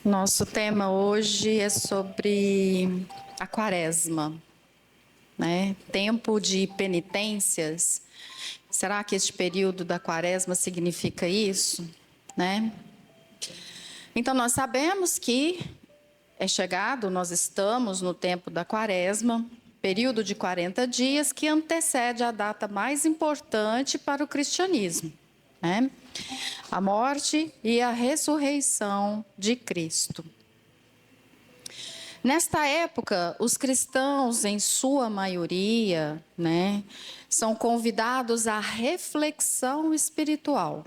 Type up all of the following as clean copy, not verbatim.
Nosso tema hoje é sobre a quaresma, né? Tempo de penitências. Será que este período da quaresma significa isso, né? Então nós sabemos que é chegado, nós estamos no tempo da quaresma, período de 40 dias que antecede a data mais importante para o cristianismo, né? A morte e a ressurreição de Cristo. Nesta época, os cristãos, em sua maioria, né, são convidados à reflexão espiritual,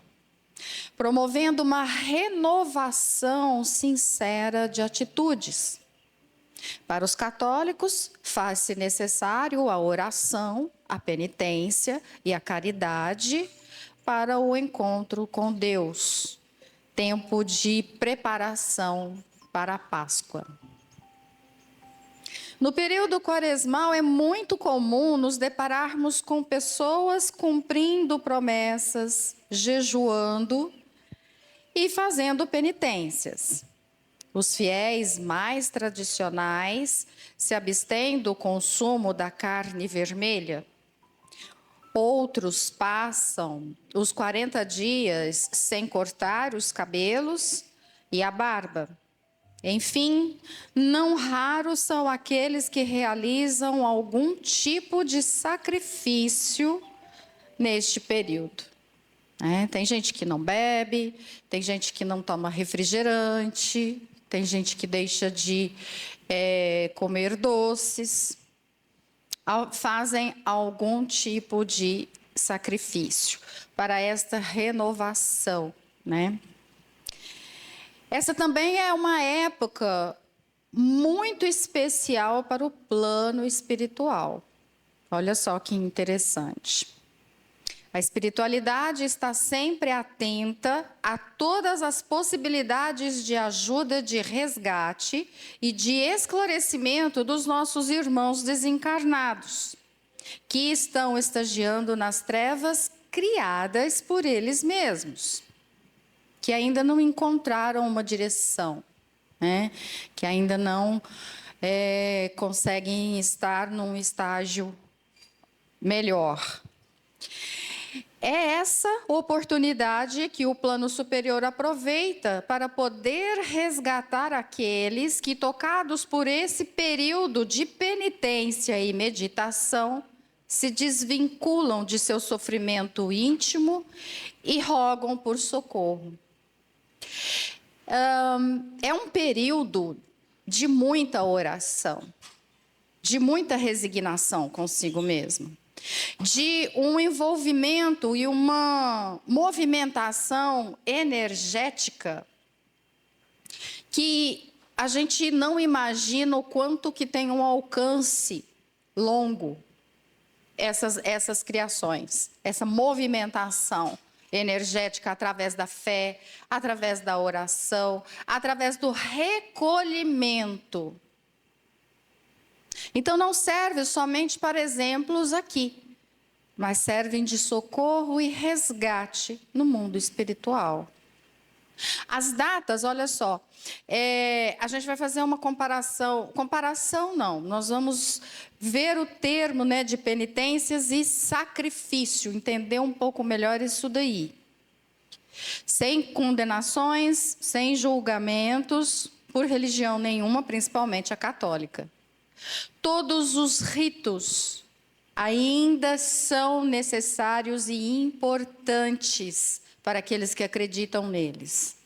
promovendo uma renovação sincera de atitudes. Para os católicos, faz-se necessário a oração, a penitência e a caridade para o encontro com Deus, tempo de preparação para a Páscoa. No período quaresmal é muito comum nos depararmos com pessoas cumprindo promessas, jejuando e fazendo penitências. Os fiéis mais tradicionais se abstêm do consumo da carne vermelha. Outros passam os 40 dias sem cortar os cabelos e a barba. Enfim, não raros são aqueles que realizam algum tipo de sacrifício neste período. Tem gente que não bebe, tem gente que não toma refrigerante, tem gente que deixa de comer doces, fazem algum tipo de sacrifício para esta renovação, né? Essa também é uma época muito especial para o plano espiritual. Olha só que interessante. A espiritualidade está sempre atenta a todas as possibilidades de ajuda, de resgate e de esclarecimento dos nossos irmãos desencarnados, que estão estagiando nas trevas criadas por eles mesmos, que ainda não encontraram uma direção, né? Que ainda não conseguem estar num estágio melhor. É essa oportunidade que o plano superior aproveita para poder resgatar aqueles que, tocados por esse período de penitência e meditação, se desvinculam de seu sofrimento íntimo e rogam por socorro. É um período de muita oração, de muita resignação consigo mesmo, de um envolvimento e uma movimentação energética que a gente não imagina o quanto que tem um alcance longo, essas criações, essa movimentação energética através da fé, através da oração, através do recolhimento. Então não serve somente para exemplos aqui, mas servem de socorro e resgate no mundo espiritual. As datas, olha só, a gente vai fazer uma comparação não, nós vamos ver o termo, né, de penitências e sacrifício, entender um pouco melhor isso daí. Sem condenações, sem julgamentos, por religião nenhuma, principalmente a católica. Todos os ritos ainda são necessários e importantes para aqueles que acreditam neles.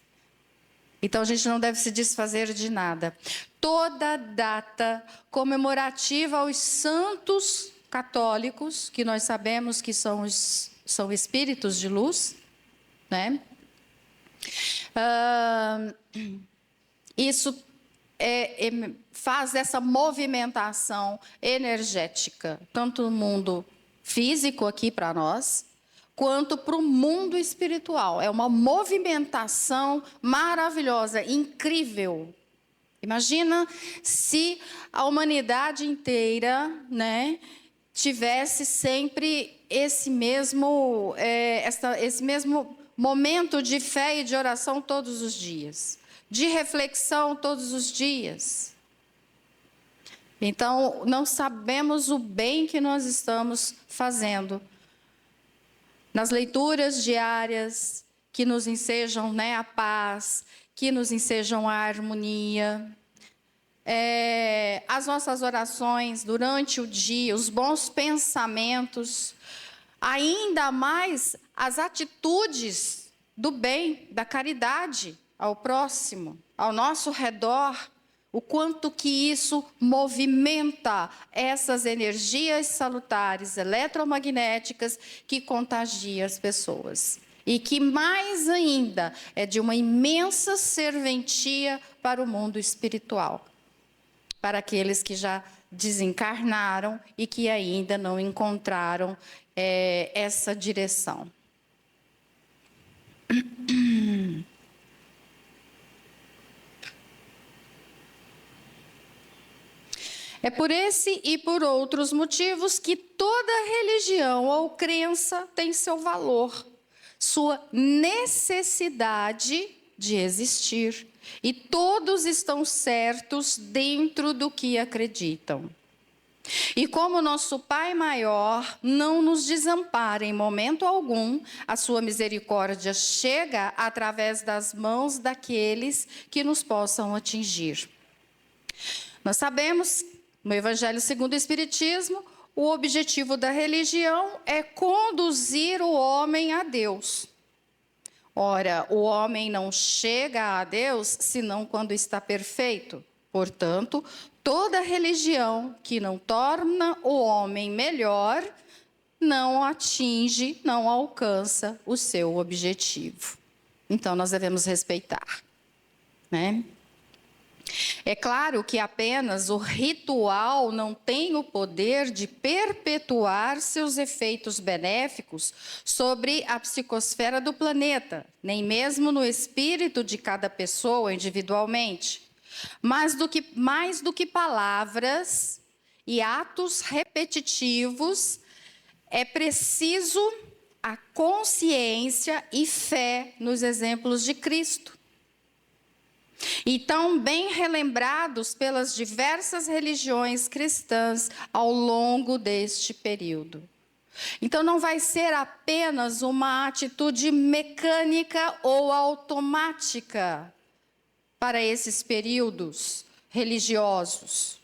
Então a gente não deve se desfazer de nada. Toda data comemorativa aos santos católicos, que nós sabemos que são espíritos de luz, né? Isso faz essa movimentação energética, tanto no mundo físico aqui para nós, quanto para o mundo espiritual. É uma movimentação maravilhosa, incrível. Imagina se a humanidade inteira, né, tivesse sempre esse mesmo momento de fé e de oração todos os dias. de reflexão todos os dias. Então, não sabemos o bem que nós estamos fazendo. Nas leituras diárias, que nos ensejam, né, a paz, que nos ensejam a harmonia. As nossas orações durante o dia, os bons pensamentos, ainda mais as atitudes do bem, da caridade ao próximo, ao nosso redor, o quanto que isso movimenta essas energias salutares, eletromagnéticas, que contagiam as pessoas. E que mais ainda é de uma imensa serventia para o mundo espiritual. Para aqueles que já desencarnaram e que ainda não encontraram essa direção. É por esse e por outros motivos que toda religião ou crença tem seu valor, sua necessidade de existir. E todos estão certos dentro do que acreditam. E como nosso Pai Maior não nos desampara em momento algum, a sua misericórdia chega através das mãos daqueles que nos possam atingir. Nós sabemos, no Evangelho segundo o Espiritismo, o objetivo da religião é conduzir o homem a Deus. Ora, o homem não chega a Deus senão quando está perfeito. Portanto, toda religião que não torna o homem melhor não atinge, não alcança o seu objetivo. Então, nós devemos respeitar, né? É claro que apenas o ritual não tem o poder de perpetuar seus efeitos benéficos sobre a psicosfera do planeta, nem mesmo no espírito de cada pessoa individualmente. Mais do que palavras e atos repetitivos, é preciso a consciência e fé nos exemplos de Cristo. E tão bem relembrados pelas diversas religiões cristãs ao longo deste período. Então não vai ser apenas uma atitude mecânica ou automática para esses períodos religiosos,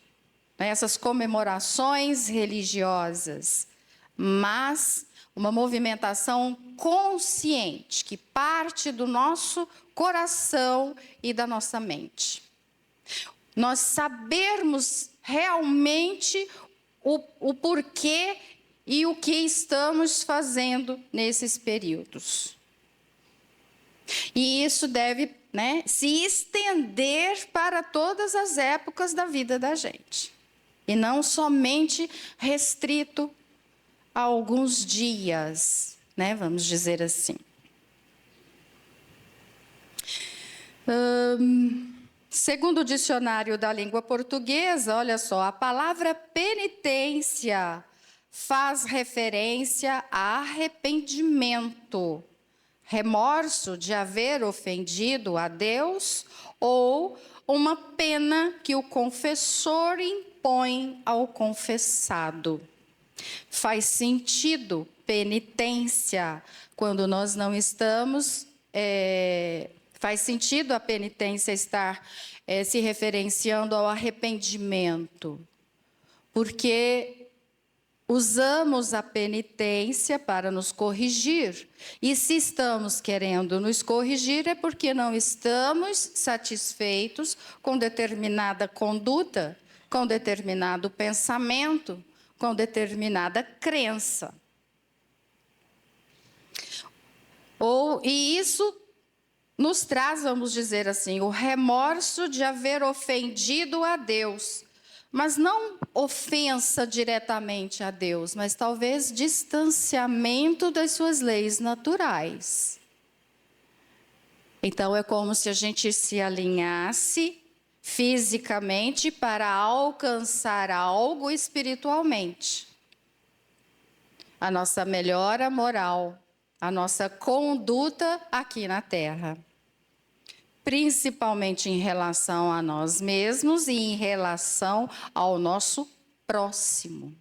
essas comemorações religiosas, mas uma movimentação consciente que parte do nosso coração e da nossa mente. Nós sabermos realmente o porquê e o que estamos fazendo nesses períodos. E isso deve, se estender para todas as épocas da vida da gente. E não somente restrito a alguns dias, vamos dizer assim. Segundo o dicionário da língua portuguesa, olha só, a palavra penitência faz referência a arrependimento, remorso de haver ofendido a Deus ou uma pena que o confessor impõe ao confessado. Faz sentido penitência quando nós não estamos... Faz sentido a penitência estar se referenciando ao arrependimento, porque usamos a penitência para nos corrigir. E se estamos querendo nos corrigir é porque não estamos satisfeitos com determinada conduta, com determinado pensamento, com determinada crença. E isso nos traz, vamos dizer assim, o remorso de haver ofendido a Deus. Mas não ofensa diretamente a Deus, mas talvez distanciamento das suas leis naturais. Então é como se a gente se alinhasse fisicamente para alcançar algo espiritualmente. A nossa melhora moral, a nossa conduta aqui na Terra. principalmente em relação a nós mesmos e em relação ao nosso próximo.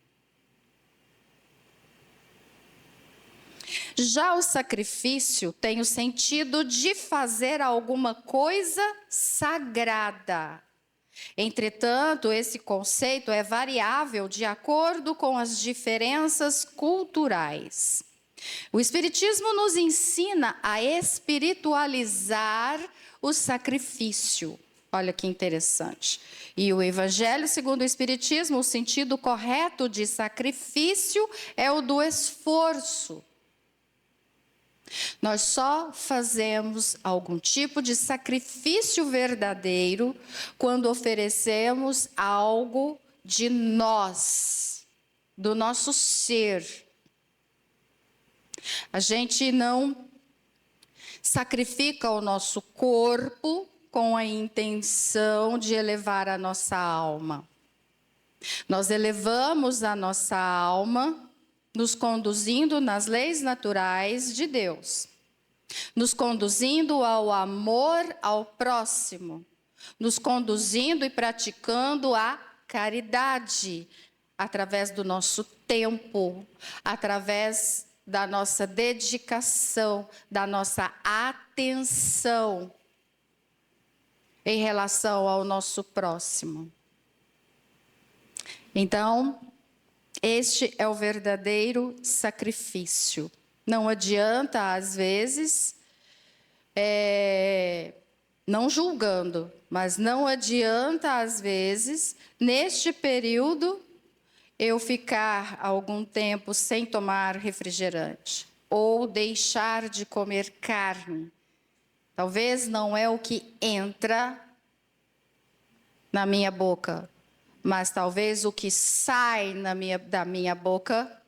Já o sacrifício tem o sentido de fazer alguma coisa sagrada. Entretanto, esse conceito é variável de acordo com as diferenças culturais. O Espiritismo nos ensina a espiritualizar o sacrifício. Olha que interessante. E o Evangelho, segundo o Espiritismo, o sentido correto de sacrifício é o do esforço. Nós só fazemos algum tipo de sacrifício verdadeiro quando oferecemos algo de nós, do nosso ser. A gente não sacrifica o nosso corpo com a intenção de elevar a nossa alma. Nós elevamos a nossa alma nos conduzindo nas leis naturais de Deus, nos conduzindo ao amor ao próximo, nos conduzindo e praticando a caridade, através do nosso tempo, através da nossa dedicação, da nossa atenção em relação ao nosso próximo. Então, este é o verdadeiro sacrifício. Não adianta, às vezes, não julgando, mas não adianta, às vezes, neste período, eu ficar algum tempo sem tomar refrigerante, ou deixar de comer carne. Talvez não é o que entra na minha boca, mas talvez o que sai da minha boca,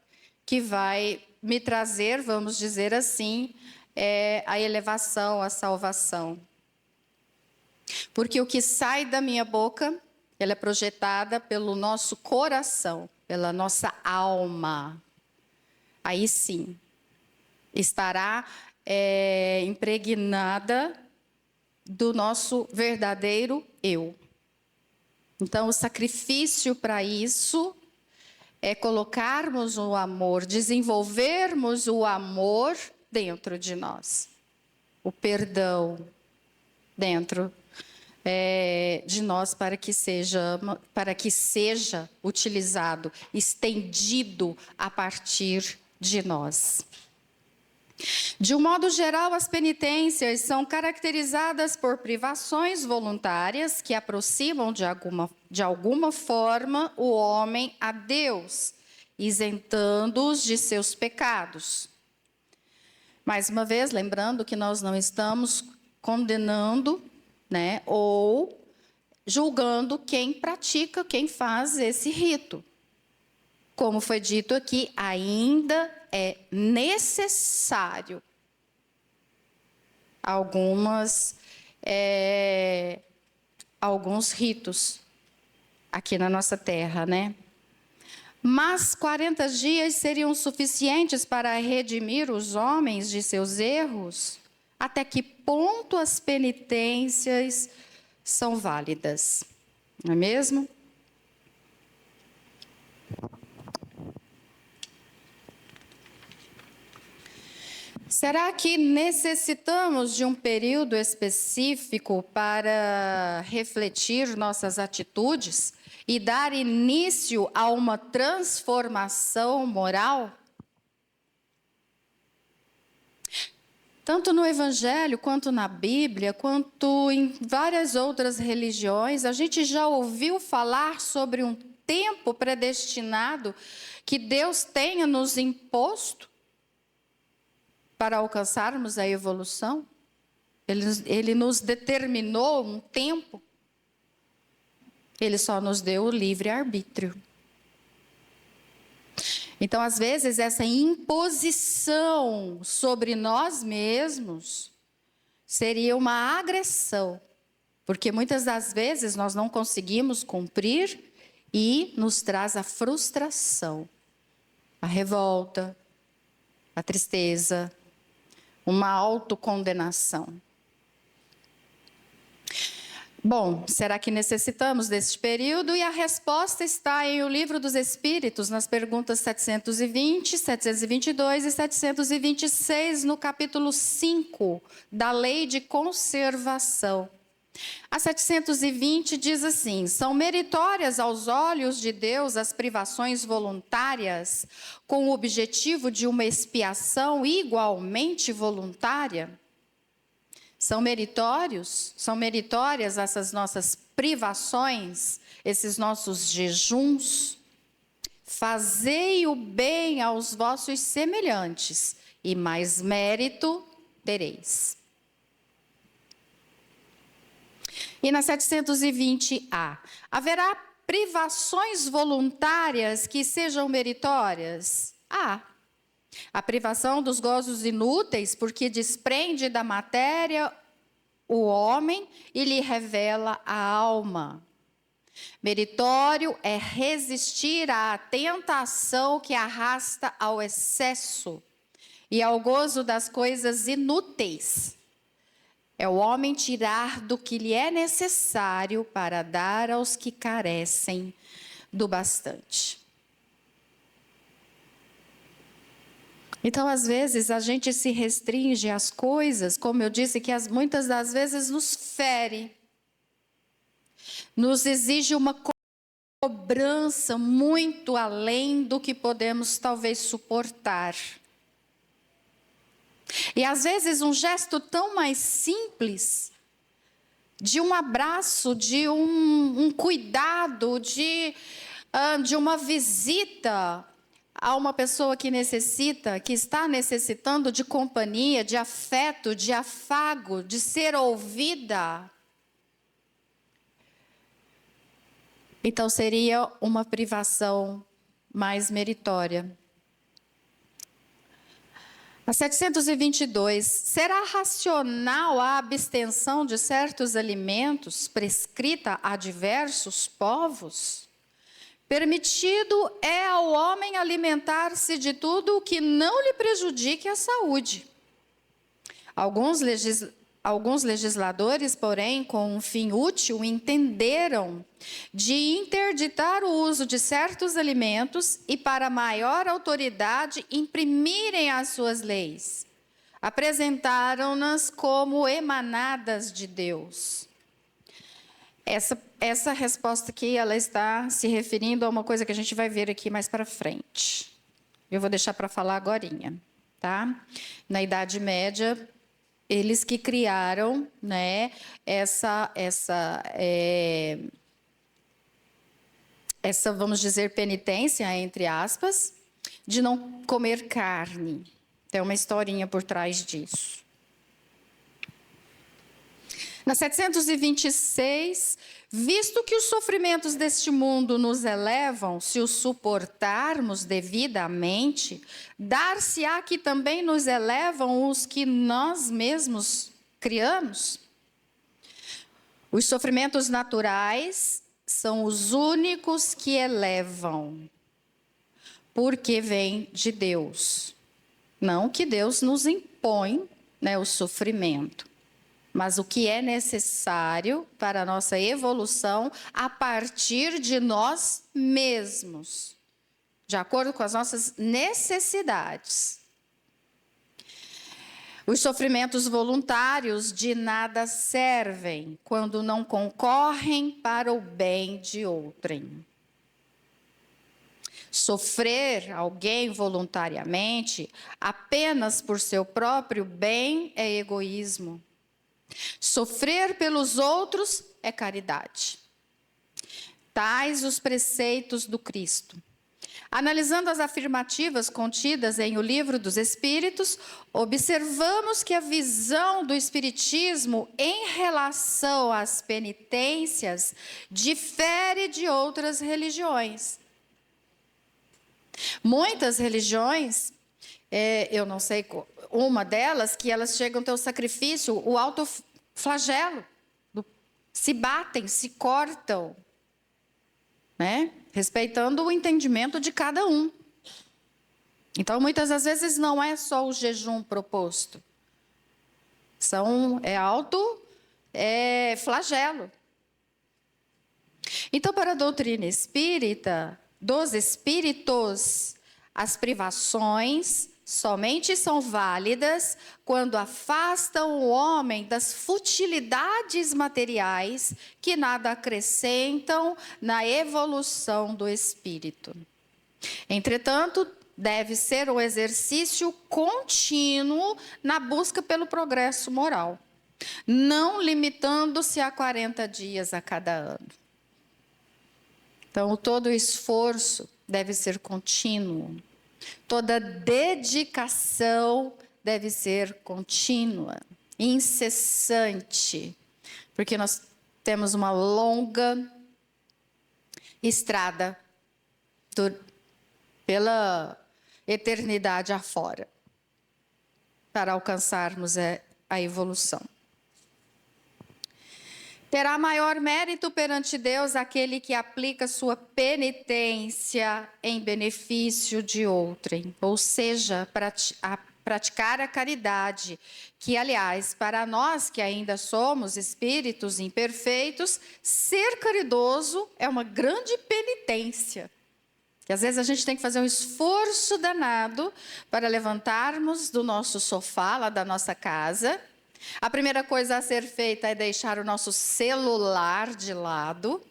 que vai me trazer, vamos dizer assim, a elevação, a salvação. Porque o que sai da minha boca, ela é projetada pelo nosso coração, pela nossa alma. Aí sim, estará impregnada do nosso verdadeiro eu. Então, o sacrifício para isso é colocarmos o amor, desenvolvermos o amor dentro de nós. O perdão dentro de nós para que seja utilizado, estendido a partir de nós. De um modo geral, as penitências são caracterizadas por privações voluntárias que aproximam de alguma forma o homem a Deus, isentando-os de seus pecados. Mais uma vez, lembrando que nós não estamos condenando, ou julgando quem pratica, quem faz esse rito. Como foi dito aqui, ainda é necessário alguns ritos aqui na nossa terra, Mas 40 dias seriam suficientes para redimir os homens de seus erros? Até que ponto as penitências são válidas? Não é mesmo? Será que necessitamos de um período específico para refletir nossas atitudes e dar início a uma transformação moral? Tanto no Evangelho, quanto na Bíblia, quanto em várias outras religiões, a gente já ouviu falar sobre um tempo predestinado que Deus tenha nos imposto para alcançarmos a evolução. Ele nos determinou um tempo. Ele só nos deu o livre-arbítrio. Então, às vezes, essa imposição sobre nós mesmos seria uma agressão, porque muitas das vezes nós não conseguimos cumprir e nos traz a frustração, a revolta, a tristeza, uma autocondenação. Bom, será que necessitamos deste período? E a resposta está em O Livro dos Espíritos, nas perguntas 720, 722 e 726, no capítulo 5 da Lei de Conservação. A 720 diz assim: são meritórias aos olhos de Deus as privações voluntárias, com o objetivo de uma expiação igualmente voluntária? São meritórias essas nossas privações, esses nossos jejuns? Fazei o bem aos vossos semelhantes, e mais mérito tereis. E na 720A, haverá privações voluntárias que sejam meritórias? A privação dos gozos inúteis, porque desprende da matéria o homem e lhe revela a alma. Meritório é resistir à tentação que arrasta ao excesso e ao gozo das coisas inúteis. É o homem tirar do que lhe é necessário para dar aos que carecem do bastante. Então, às vezes, a gente se restringe às coisas, como eu disse, que muitas das vezes nos fere. Nos exige uma cobrança muito além do que podemos talvez suportar. E às vezes um gesto tão mais simples, de um abraço, de um cuidado, de uma visita a uma pessoa que necessita, que está necessitando de companhia, de afeto, de afago, de ser ouvida. Então seria uma privação mais meritória. A 722, será racional a abstenção de certos alimentos prescrita a diversos povos? Permitido é ao homem alimentar-se de tudo o que não lhe prejudique a saúde. Alguns legisladores, porém, com um fim útil, entenderam de interditar o uso de certos alimentos e, para maior autoridade, imprimirem as suas leis. Apresentaram-nas como emanadas de Deus. Essa resposta aqui, ela está se referindo a uma coisa que a gente vai ver aqui mais para frente. Eu vou deixar para falar agorinha, tá? Na Idade Média, eles que criaram, né, essa, vamos dizer, penitência, entre aspas, de não comer carne. Tem uma historinha por trás disso. Na 726, visto que os sofrimentos deste mundo nos elevam, se os suportarmos devidamente, dar-se-á que também nos elevam os que nós mesmos criamos? Os sofrimentos naturais são os únicos que elevam, porque vêm de Deus. Não que Deus nos impõe, né, o sofrimento, mas o que é necessário para a nossa evolução a partir de nós mesmos, de acordo com as nossas necessidades. Os sofrimentos voluntários de nada servem quando não concorrem para o bem de outrem. Sofrer alguém voluntariamente apenas por seu próprio bem é egoísmo. Sofrer pelos outros é caridade. Tais os preceitos do Cristo. Analisando as afirmativas contidas em O Livro dos Espíritos, observamos que a visão do Espiritismo em relação às penitências difere de outras religiões. Muitas religiões, eu não sei, uma delas, que elas chegam a ter o sacrifício, o autoflagelo, se batem, se cortam, né? Respeitando o entendimento de cada um. Então, muitas das vezes, não é só o jejum proposto. É flagelo. Então, para a doutrina espírita, dos espíritos, as privações somente são válidas quando afastam o homem das futilidades materiais que nada acrescentam na evolução do espírito. Entretanto, deve ser um exercício contínuo na busca pelo progresso moral, não limitando-se a 40 dias a cada ano. Então, todo esforço deve ser contínuo. Toda dedicação deve ser contínua, incessante, porque nós temos uma longa estrada pela eternidade afora para alcançarmos a evolução. Terá maior mérito perante Deus aquele que aplica sua penitência em benefício de outrem, ou seja, praticar a caridade, que, aliás, para nós que ainda somos espíritos imperfeitos, ser caridoso é uma grande penitência. Que às vezes a gente tem que fazer um esforço danado para levantarmos do nosso sofá, lá da nossa casa. A primeira coisa a ser feita é deixar o nosso celular de lado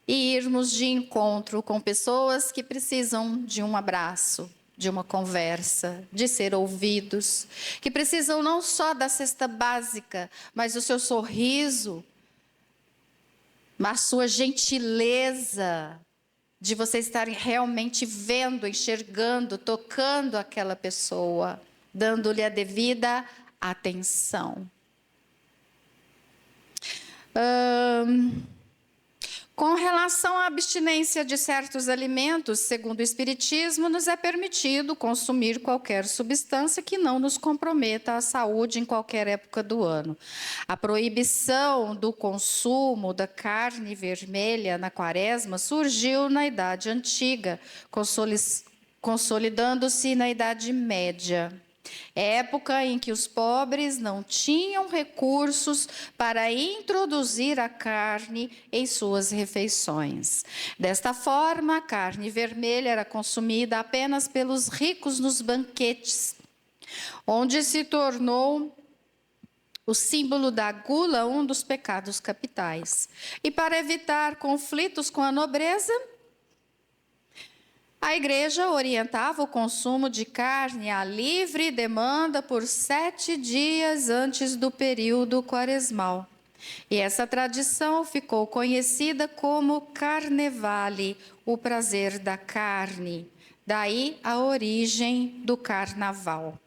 e irmos de encontro com pessoas que precisam de um abraço, de uma conversa, de ser ouvidos, que precisam não só da cesta básica, mas do seu sorriso, a sua gentileza, de você estar realmente vendo, enxergando, tocando aquela pessoa, dando-lhe a devida atenção. Com relação à abstinência de certos alimentos, segundo o Espiritismo, nos é permitido consumir qualquer substância que não nos comprometa a saúde em qualquer época do ano. A proibição do consumo da carne vermelha na Quaresma surgiu na Idade Antiga, consolidando-se na Idade Média. Época em que os pobres não tinham recursos para introduzir a carne em suas refeições. Desta forma, a carne vermelha era consumida apenas pelos ricos nos banquetes, onde se tornou o símbolo da gula, um dos pecados capitais. E para evitar conflitos com a nobreza, a igreja orientava o consumo de carne à livre demanda por 7 dias antes do período quaresmal. E essa tradição ficou conhecida como Carnevale, o prazer da carne. Daí a origem do carnaval,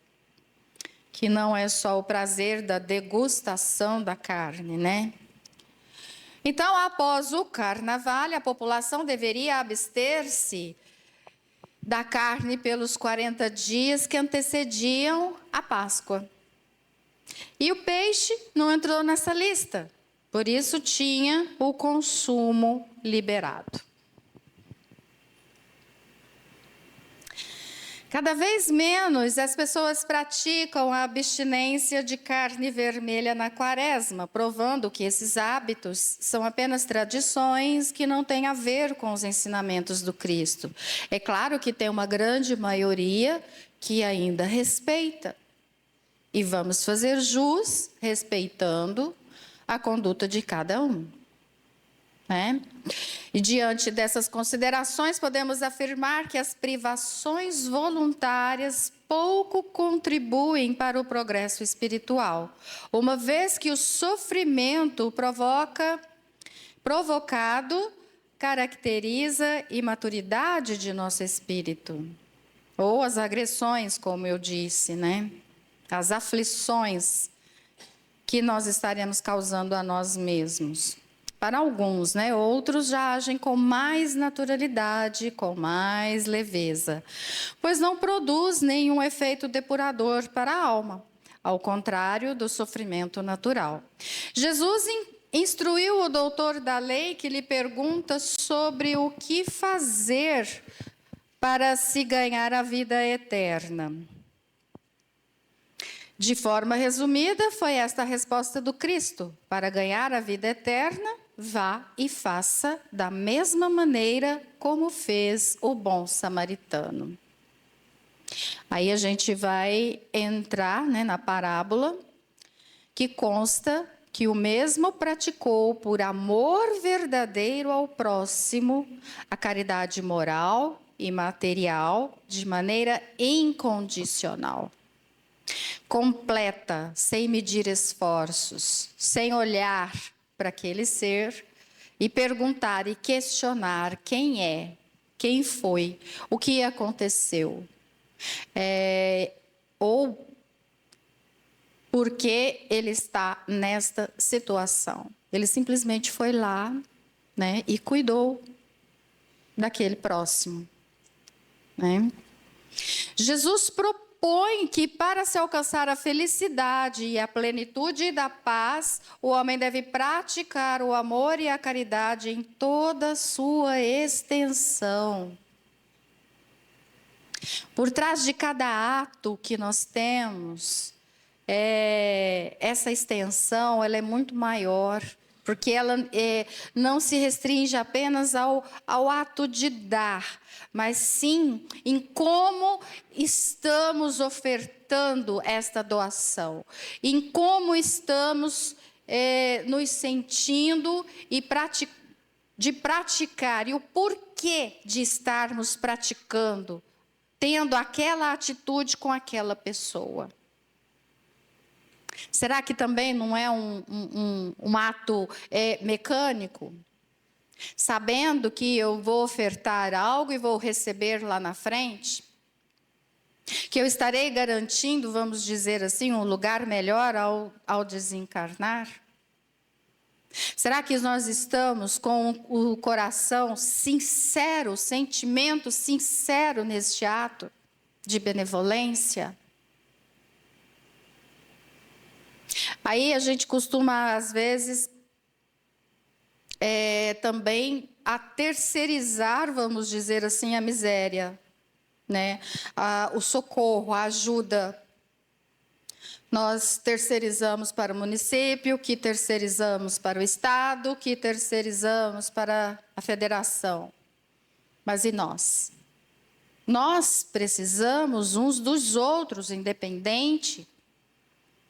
que não é só o prazer da degustação da carne, né? Então, após o carnaval, a população deveria abster-se da carne pelos 40 dias que antecediam a Páscoa. E o peixe não entrou nessa lista, por isso tinha o consumo liberado. Cada vez menos as pessoas praticam a abstinência de carne vermelha na Quaresma, provando que esses hábitos são apenas tradições que não têm a ver com os ensinamentos do Cristo. É claro que tem uma grande maioria que ainda respeita. E vamos fazer jus respeitando a conduta de cada um. Né? E diante dessas considerações, podemos afirmar que as privações voluntárias pouco contribuem para o progresso espiritual, uma vez que o sofrimento provocado caracteriza a imaturidade de nosso espírito, ou as agressões, como eu disse, né? As aflições que nós estaremos causando a nós mesmos. Para alguns, né? Outros já agem com mais naturalidade, com mais leveza, pois não produz nenhum efeito depurador para a alma, ao contrário do sofrimento natural. Jesus instruiu o doutor da lei que lhe pergunta sobre o que fazer para se ganhar a vida eterna. De forma resumida, foi esta a resposta do Cristo: para ganhar a vida eterna, vá e faça da mesma maneira como fez o bom samaritano. Aí a gente vai entrar, né, na parábola, que consta que o mesmo praticou por amor verdadeiro ao próximo a caridade moral e material de maneira incondicional, completa, sem medir esforços, sem olhar para aquele ser e perguntar e questionar quem é, quem foi, o que aconteceu, ou por que ele está nesta situação. Ele simplesmente foi lá, né, e cuidou daquele próximo, né? Jesus propõe que para se alcançar a felicidade e a plenitude da paz, o homem deve praticar o amor e a caridade em toda a sua extensão. Por trás de cada ato que nós temos, essa extensão ela é muito maior, porque ela não se restringe apenas ao ato de dar, mas sim em como estamos ofertando esta doação, em como estamos nos sentindo de praticar, e o porquê de estarmos praticando, tendo aquela atitude com aquela pessoa. Será que também não é um ato mecânico? Sabendo que eu vou ofertar algo e vou receber lá na frente? Que eu estarei garantindo, vamos dizer assim, um lugar melhor ao desencarnar? Será que nós estamos com o coração sincero, o sentimento sincero neste ato de benevolência? Aí a gente costuma, às vezes, também a terceirizar, vamos dizer assim, a miséria, né? O socorro, a ajuda. Nós terceirizamos para o município, que terceirizamos para o Estado, que terceirizamos para a federação. Mas e nós? Nós precisamos uns dos outros, independente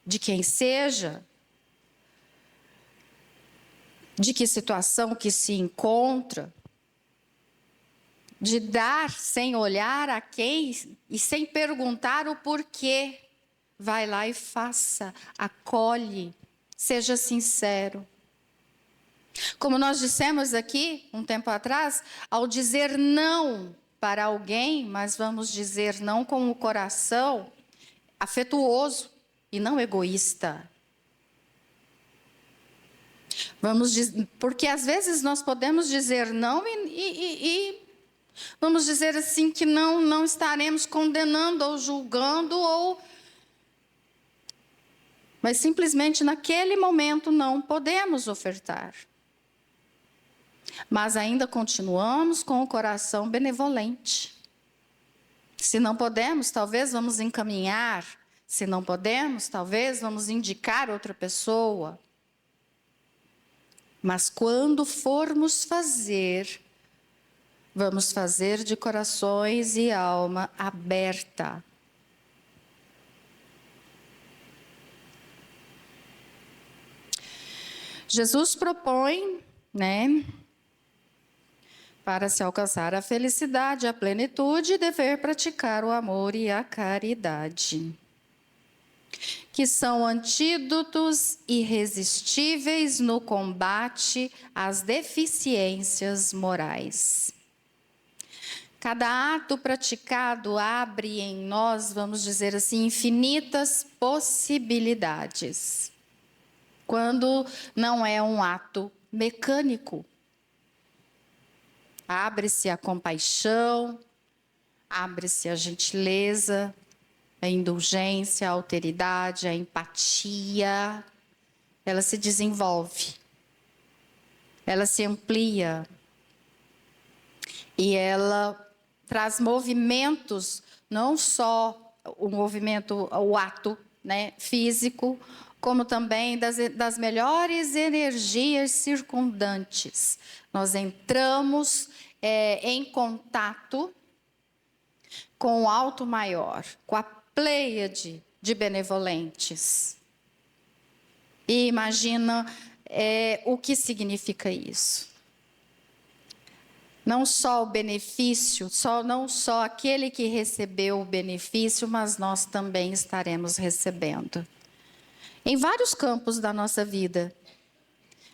de quem seja, de que situação que se encontra, de dar sem olhar a quem e sem perguntar o porquê. Vai lá e faça, acolhe, seja sincero. Como nós dissemos aqui um tempo atrás, ao dizer não para alguém, mas vamos dizer não com o coração afetuoso e não egoísta. Porque às vezes nós podemos dizer não e vamos dizer assim que não estaremos condenando ou julgando, mas simplesmente naquele momento não podemos ofertar. Mas ainda continuamos com o coração benevolente. Se não podemos, talvez vamos encaminhar. Se não podemos, talvez vamos indicar outra pessoa. Mas quando formos fazer, vamos fazer de corações e alma aberta. Jesus propõe, né, para se alcançar a felicidade, a plenitude, dever praticar o amor e a caridade, que são antídotos irresistíveis no combate às deficiências morais. Cada ato praticado abre em nós, vamos dizer assim, infinitas possibilidades. Quando não é um ato mecânico. Abre-se a compaixão, abre-se a gentileza, a indulgência, a alteridade, a empatia. Ela se desenvolve, ela se amplia e ela traz movimentos, não só o movimento, o ato, né, físico, como também das melhores energias circundantes. Nós entramos em contato com o alto maior, com a pleiade de benevolentes. E imagina o que significa isso. Não só o benefício, não só aquele que recebeu o benefício, mas nós também estaremos recebendo. Em vários campos da nossa vida.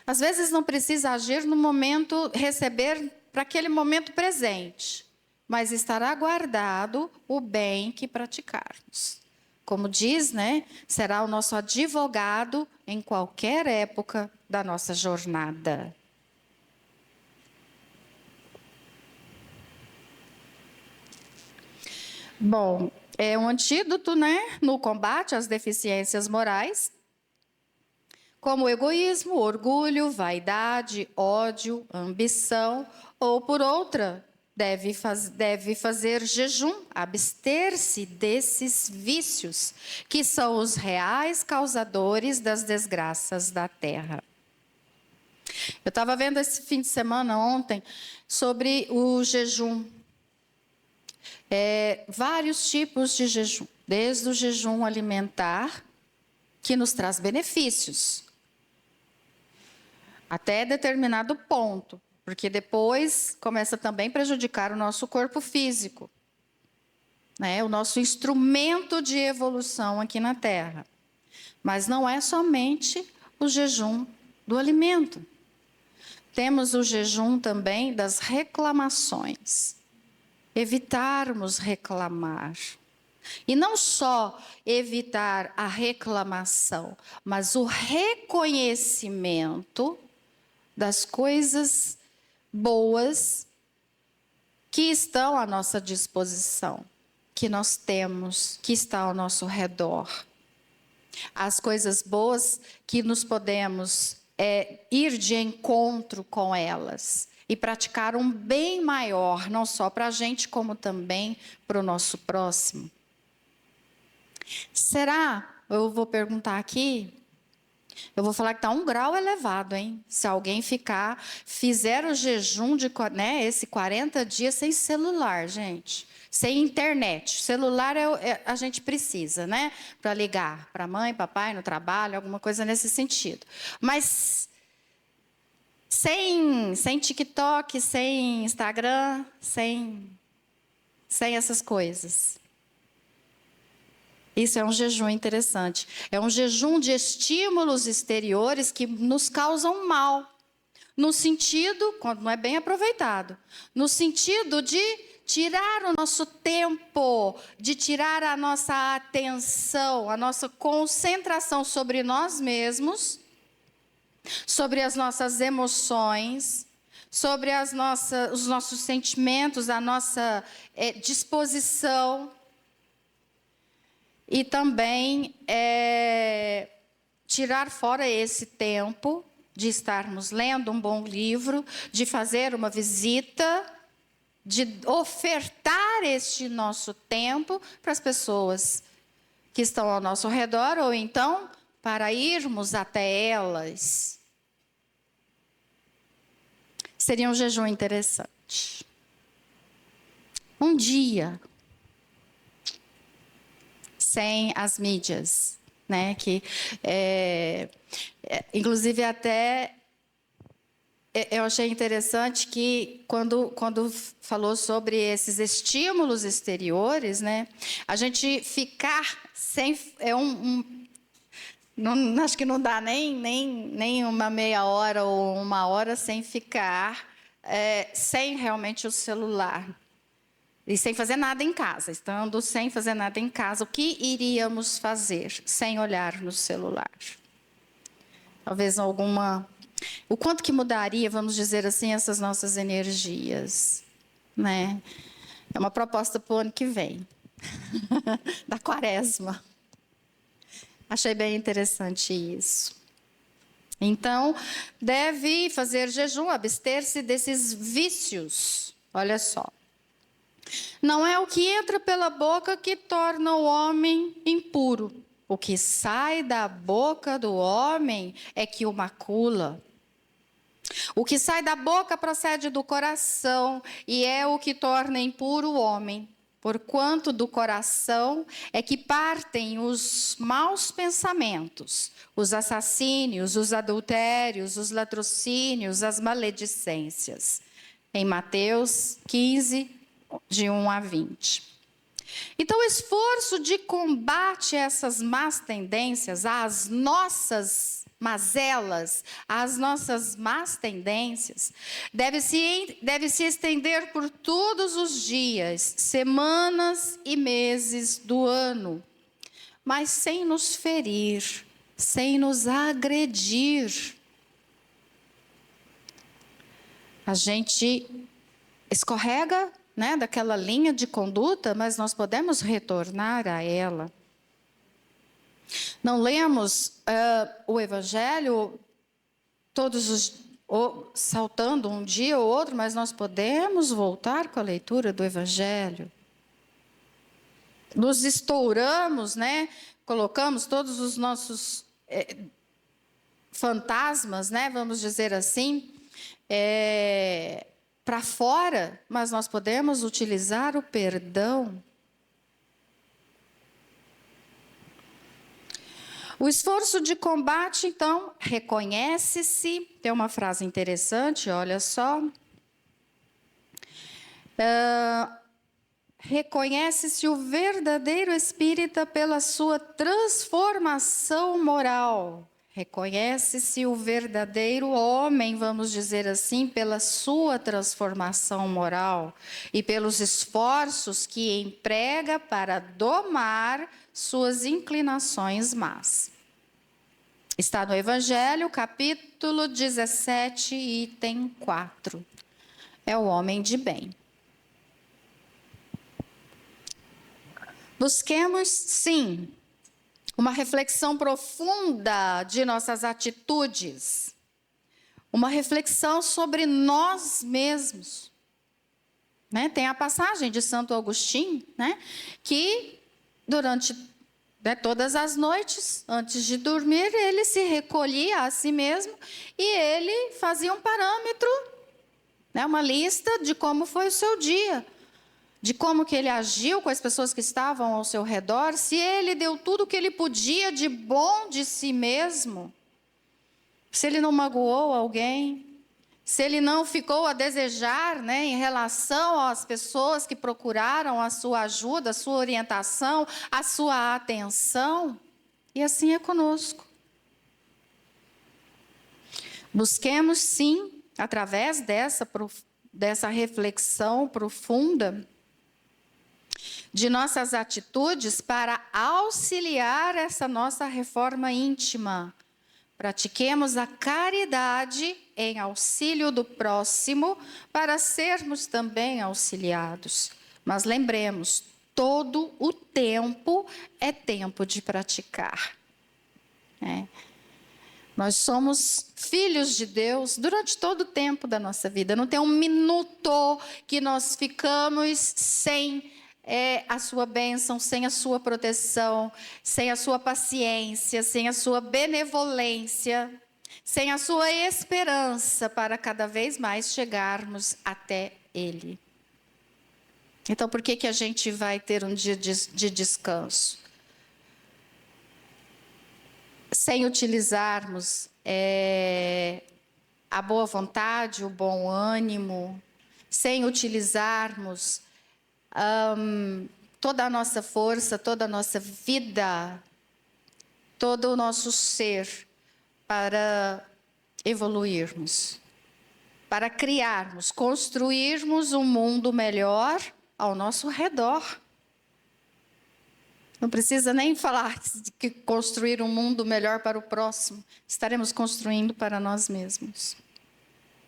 Às vezes não precisa agir no momento, receber para aquele momento presente, mas estará guardado o bem que praticarmos. Como diz, né? Será o nosso advogado em qualquer época da nossa jornada. Bom, é um antídoto, né, no combate às deficiências morais, como o egoísmo, orgulho, vaidade, ódio, ambição, ou por outra, deve fazer jejum, abster-se desses vícios, que são os reais causadores das desgraças da terra. Eu estava vendo esse fim de semana, ontem, sobre o jejum. Vários tipos de jejum, desde o jejum alimentar, que nos traz benefícios, até determinado ponto, porque depois começa também a prejudicar o nosso corpo físico, né? O nosso instrumento de evolução aqui na Terra. Mas não é somente o jejum do alimento. Temos o jejum também das reclamações. Evitarmos reclamar. E não só evitar a reclamação, mas o reconhecimento das coisas boas que estão à nossa disposição, que nós temos, que está ao nosso redor. As coisas boas que nos podemos ir de encontro com elas e praticar um bem maior, não só para a gente, como também para o nosso próximo. Será? Eu vou perguntar aqui. Eu vou falar que está um grau elevado, hein? Se alguém fizer o jejum de, né, esse 40 dias sem celular, gente. Sem internet. Celular a gente precisa, né? Para ligar para mãe, papai, no trabalho, alguma coisa nesse sentido. Mas sem TikTok, sem Instagram, sem essas coisas. Isso é um jejum interessante. É um jejum de estímulos exteriores que nos causam mal. No sentido, quando não é bem aproveitado, no sentido de tirar o nosso tempo, de tirar a nossa atenção, a nossa concentração sobre nós mesmos, sobre as nossas emoções, sobre os nossos sentimentos, a nossa disposição. E também tirar fora esse tempo de estarmos lendo um bom livro, de fazer uma visita, de ofertar este nosso tempo para as pessoas que estão ao nosso redor, ou então para irmos até elas. Seria um jejum interessante. Um dia sem as mídias, né? Que, inclusive, até eu achei interessante que quando falou sobre esses estímulos exteriores, né? A gente ficar sem não, acho que não dá nem uma meia hora ou uma hora sem ficar sem realmente o celular. E sem fazer nada em casa, estando sem fazer nada em casa, o que iríamos fazer sem olhar no celular? Talvez o quanto que mudaria, vamos dizer assim, essas nossas energias, né? É uma proposta para o ano que vem, da quaresma. Achei bem interessante isso. Então, deve fazer jejum, abster-se desses vícios. Olha só. Não é o que entra pela boca que torna o homem impuro, o que sai da boca do homem é que o macula. O que sai da boca procede do coração e é o que torna impuro o homem. Porquanto do coração é que partem os maus pensamentos, os assassínios, os adultérios, os latrocínios, as maledicências. Em Mateus 15, de 1 a 20. Então, o esforço de combate a essas más tendências, às nossas mazelas, às nossas más tendências, deve se estender por todos os dias, semanas e meses do ano, mas sem nos ferir, sem nos agredir. A gente escorrega, né, daquela linha de conduta, mas nós podemos retornar a ela. Não lemos o Evangelho saltando um dia ou outro, mas nós podemos voltar com a leitura do Evangelho. Nos estouramos, né? Colocamos todos os nossos fantasmas, né? Vamos dizer assim, para fora, mas nós podemos utilizar o perdão. O esforço de combate, então, reconhece-se, tem uma frase interessante, olha só. Reconhece-se o verdadeiro espírita pela sua transformação moral. Reconhece-se o verdadeiro homem, vamos dizer assim, pela sua transformação moral e pelos esforços que emprega para domar suas inclinações más. Está no Evangelho, capítulo 17, item 4. É o homem de bem. Busquemos, sim, uma reflexão profunda de nossas atitudes, uma reflexão sobre nós mesmos. Né? Tem a passagem de Santo Agostinho, né? Que durante todas as noites, antes de dormir, ele se recolhia a si mesmo e ele fazia um parâmetro, né? Uma lista de como foi o seu dia, de como que ele agiu com as pessoas que estavam ao seu redor, se ele deu tudo o que ele podia de bom de si mesmo, se ele não magoou alguém, se ele não ficou a desejar, né, em relação às pessoas que procuraram a sua ajuda, a sua orientação, a sua atenção. E assim é conosco. Busquemos, sim, através dessa reflexão profunda, de nossas atitudes para auxiliar essa nossa reforma íntima. Pratiquemos a caridade em auxílio do próximo para sermos também auxiliados. Mas lembremos, todo o tempo é tempo de praticar. Nós somos filhos de Deus durante todo o tempo da nossa vida. Não tem um minuto que nós ficamos sem a sua bênção, sem a sua proteção, sem a sua paciência, sem a sua benevolência, sem a sua esperança para cada vez mais chegarmos até Ele. Então, por que a gente vai ter um dia de descanso? Sem utilizarmos a boa vontade, o bom ânimo, sem utilizarmos toda a nossa força, toda a nossa vida, todo o nosso ser para evoluirmos, para criarmos, construirmos um mundo melhor ao nosso redor. Não precisa nem falar de construir um mundo melhor para o próximo, estaremos construindo para nós mesmos.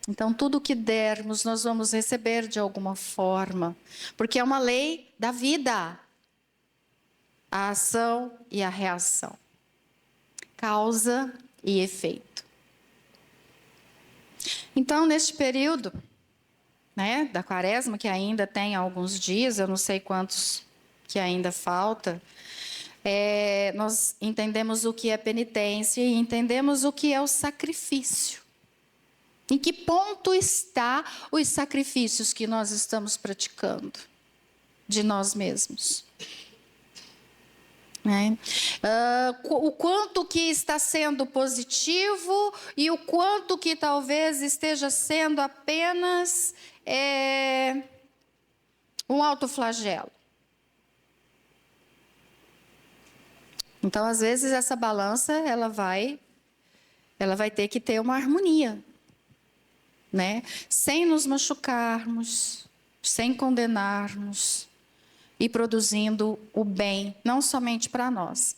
Então, tudo que dermos, nós vamos receber de alguma forma, porque é uma lei da vida, a ação e a reação, causa e efeito. Então, neste período, né, da quaresma, que ainda tem alguns dias, eu não sei quantos que ainda falta, nós entendemos o que é penitência e entendemos o que é o sacrifício. Em que ponto está os sacrifícios que nós estamos praticando de nós mesmos? O quanto que está sendo positivo e o quanto que talvez esteja sendo apenas um autoflagelo. Então, às vezes, essa balança ela vai ter que ter uma harmonia, né? Sem nos machucarmos, sem condenarmos, e produzindo o bem, não somente para nós,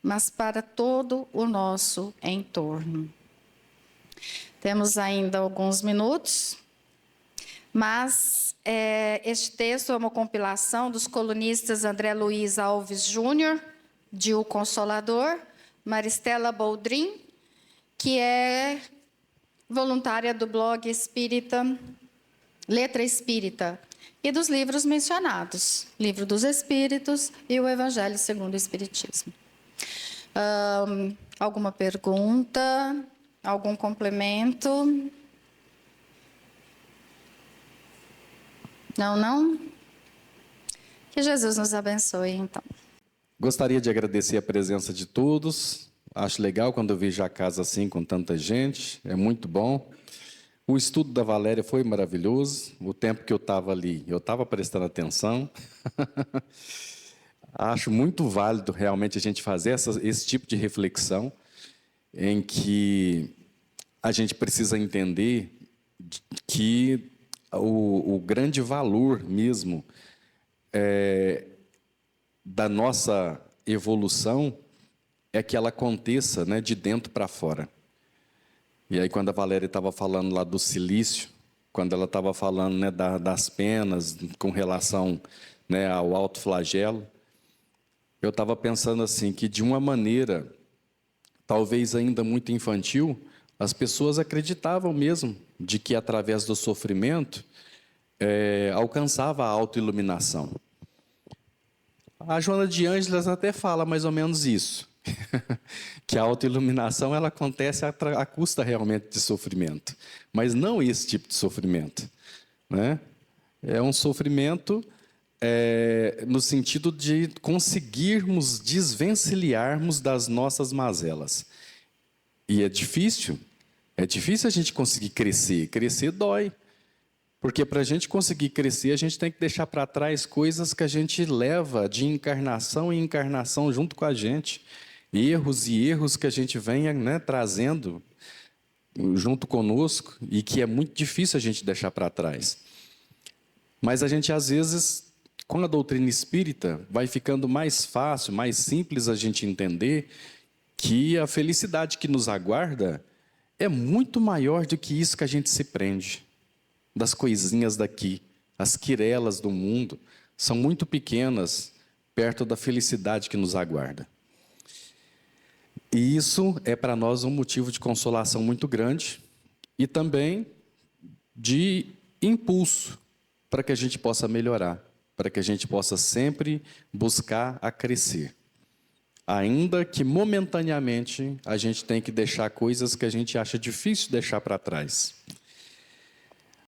mas para todo o nosso entorno. Temos ainda alguns minutos, mas este texto é uma compilação dos colunistas André Luiz Alves Júnior, de O Consolador, Maristela Boldrin, que é voluntária do blog espírita, Letra Espírita, e dos livros mencionados, Livro dos Espíritos e o Evangelho segundo o Espiritismo. Alguma pergunta? Algum complemento? Não? Que Jesus nos abençoe, então. Gostaria de agradecer a presença de todos. Acho legal quando eu vejo a casa assim, com tanta gente. É muito bom. O estudo da Valéria foi maravilhoso. O tempo que eu estava ali, eu estava prestando atenção. Acho muito válido realmente a gente fazer esse tipo de reflexão, em que a gente precisa entender que o grande valor mesmo da nossa evolução é que ela aconteça, né, de dentro para fora. E aí, quando a Valéria estava falando lá do silício, quando ela estava falando, né, das penas com relação, né, ao autoflagelo, eu estava pensando assim, que de uma maneira, talvez ainda muito infantil, as pessoas acreditavam mesmo de que através do sofrimento alcançava a autoiluminação. A Joana de Ângeles até fala mais ou menos isso, que a autoiluminação ela acontece à custa realmente de sofrimento, mas não esse tipo de sofrimento, né? É um sofrimento no sentido de conseguirmos desvencilharmos das nossas mazelas. E é difícil a gente conseguir crescer. Crescer dói. Porque para a gente conseguir crescer, a gente tem que deixar para trás coisas que a gente leva de encarnação em encarnação junto com a gente. Erros e erros que a gente vem, né, trazendo junto conosco e que é muito difícil a gente deixar para trás. Mas a gente, às vezes, com a doutrina espírita, vai ficando mais fácil, mais simples a gente entender que a felicidade que nos aguarda é muito maior do que isso que a gente se prende. Das coisinhas daqui, as quirelas do mundo, são muito pequenas perto da felicidade que nos aguarda. E isso é para nós um motivo de consolação muito grande e também de impulso para que a gente possa melhorar, para que a gente possa sempre buscar a crescer. Ainda que momentaneamente a gente tem que deixar coisas que a gente acha difícil deixar para trás.